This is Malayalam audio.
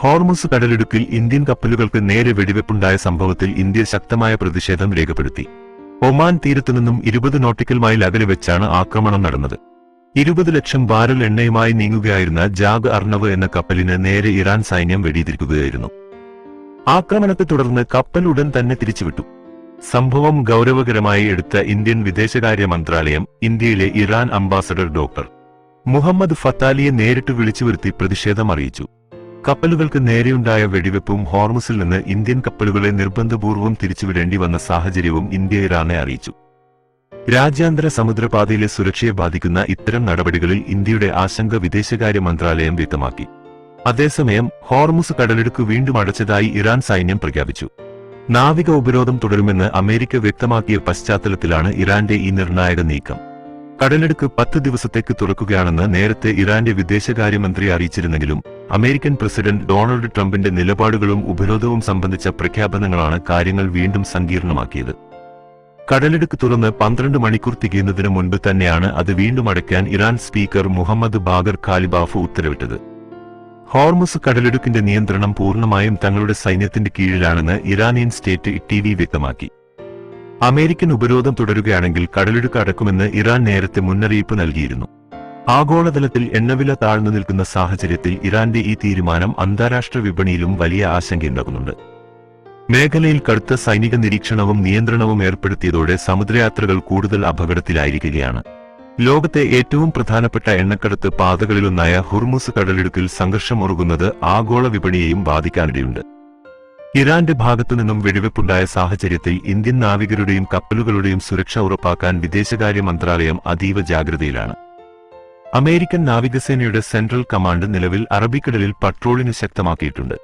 ഹോർമുസ് കടലിടുക്കിൽ ഇന്ത്യൻ കപ്പലുകൾക്ക് നേരെ വെടിവെപ്പുണ്ടായ സംഭവത്തിൽ ഇന്ത്യ ശക്തമായ പ്രതിഷേധം രേഖപ്പെടുത്തി. ഒമാൻ തീരത്തുനിന്നും 20 നോട്ടിക്കൽ മൈൽ അകലെ വെച്ചാണ് ആക്രമണം നടന്നത്. 20 ലക്ഷം ബാരൽ എണ്ണയുമായി നീങ്ങുകയായിരുന്ന ജാഗ് അർണവ് എന്ന കപ്പലിന് നേരെ ഇറാൻ സൈന്യം വെടിയുതിർക്കുകയായിരുന്നു. ആക്രമണത്തെ തുടർന്ന് കപ്പൽ ഉടൻ തന്നെ തിരിച്ചുവിട്ടു. സംഭവം ഗൌരവകരമായി എടുത്ത ഇന്ത്യൻ വിദേശകാര്യ മന്ത്രാലയം ഇന്ത്യയിലെ ഇറാൻ അംബാസഡർ ഡോക്ടർ മുഹമ്മദ് ഫത്താലിയെ നേരിട്ട് വിളിച്ചുവരുത്തി പ്രതിഷേധം അറിയിച്ചു. കപ്പലുകൾക്ക് നേരെയുണ്ടായ വെടിവെപ്പും ഹോർമുസിൽ നിന്ന് ഇന്ത്യൻ കപ്പലുകളെ നിർബന്ധപൂർവ്വം തിരിച്ചുവിടേണ്ടി വന്ന സാഹചര്യവും ഇന്ത്യ ഇറാനെ അറിയിച്ചു. രാജ്യാന്തര സമുദ്രപാതയിലെ സുരക്ഷയെ ബാധിക്കുന്ന ഇത്തരം നടപടികളിൽ ഇന്ത്യയുടെ ആശങ്ക വിദേശകാര്യ മന്ത്രാലയം വ്യക്തമാക്കി. അതേസമയം ഹോർമുസ് കടലിടുക്ക് വീണ്ടും അടച്ചതായി ഇറാൻ സൈന്യം പ്രഖ്യാപിച്ചു. നാവിക ഉപരോധം തുടരുമെന്ന് അമേരിക്ക വ്യക്തമാക്കിയ പശ്ചാത്തലത്തിലാണ് ഇറാന്റെ ഈ നിർണായക നീക്കം. കടലിടുക്ക് 10 ദിവസത്തേക്ക് തുറക്കുകയാണെന്ന് നേരത്തെ ഇറാന്റെ വിദേശകാര്യമന്ത്രി അറിയിച്ചിരുന്നെങ്കിലും അമേരിക്കൻ പ്രസിഡന്റ് ഡൊണാൾഡ് ട്രംപിന്റെ നിലപാടുകളും ഉപരോധവും സംബന്ധിച്ച പ്രഖ്യാപനങ്ങളാണ് കാര്യങ്ങൾ വീണ്ടും സങ്കീർണമാക്കിയത്. കടലിടുക്ക് തുറന്ന് 12 മണിക്കൂർ തികയുന്നതിന് മുൻപ് തന്നെയാണ് അത് വീണ്ടും അടയ്ക്കാൻ Iran speaker Mohammad Bagher Ghalibaf ഉത്തരവിട്ടത്. ഹോർമുസ് കടലിടുക്കിന്റെ നിയന്ത്രണം പൂർണ്ണമായും തങ്ങളുടെ സൈന്യത്തിന്റെ കീഴിലാണെന്ന് ഇറാനിയൻ സ്റ്റേറ്റ് TV വ്യക്തമാക്കി. അമേരിക്കൻ ഉപരോധം തുടരുകയാണെങ്കിൽ കടലിടുക്ക് അടക്കുമെന്ന് ഇറാൻ നേരത്തെ മുന്നറിയിപ്പ് നൽകിയിരുന്നു. ആഗോളതലത്തിൽ എണ്ണവില താഴ്ന്നു നിൽക്കുന്ന സാഹചര്യത്തിൽ ഇറാന്റെ ഈ തീരുമാനം അന്താരാഷ്ട്ര വിപണിയിലും വലിയ ആശങ്കയുണ്ടാക്കുന്നുണ്ട്. മേഖലയിൽ കടുത്ത സൈനിക നിരീക്ഷണവും നിയന്ത്രണവും ഏർപ്പെടുത്തിയതോടെ സമുദ്രയാത്രകൾ കൂടുതൽ അപകടത്തിലായിരിക്കുകയാണ്. ലോകത്തെ ഏറ്റവും പ്രധാനപ്പെട്ട എണ്ണക്കടത്ത് പാതകളിലൊന്നായ ഹുർമുസ് കടലിടുക്കിൽ സംഘർഷമുറുകുന്നത് ആഗോള വിപണിയെയും ബാധിക്കാനിടയുണ്ട്. ഇറാന്റെ ഭാഗത്തുനിന്നും വെടിവെപ്പുണ്ടായ സാഹചര്യത്തിൽ ഇന്ത്യൻ നാവികരുടെയും കപ്പലുകളുടെയും സുരക്ഷ ഉറപ്പാക്കാൻ വിദേശകാര്യ മന്ത്രാലയം അതീവ ജാഗ്രതയിലാണ്. അമേരിക്കൻ നാവികസേനയുടെ സെൻട്രൽ കമാൻഡ് നിലവിൽ അറബിക്കടലിൽ പട്രോളിംഗ് ശക്തമാക്കിയിട്ടുണ്ട്.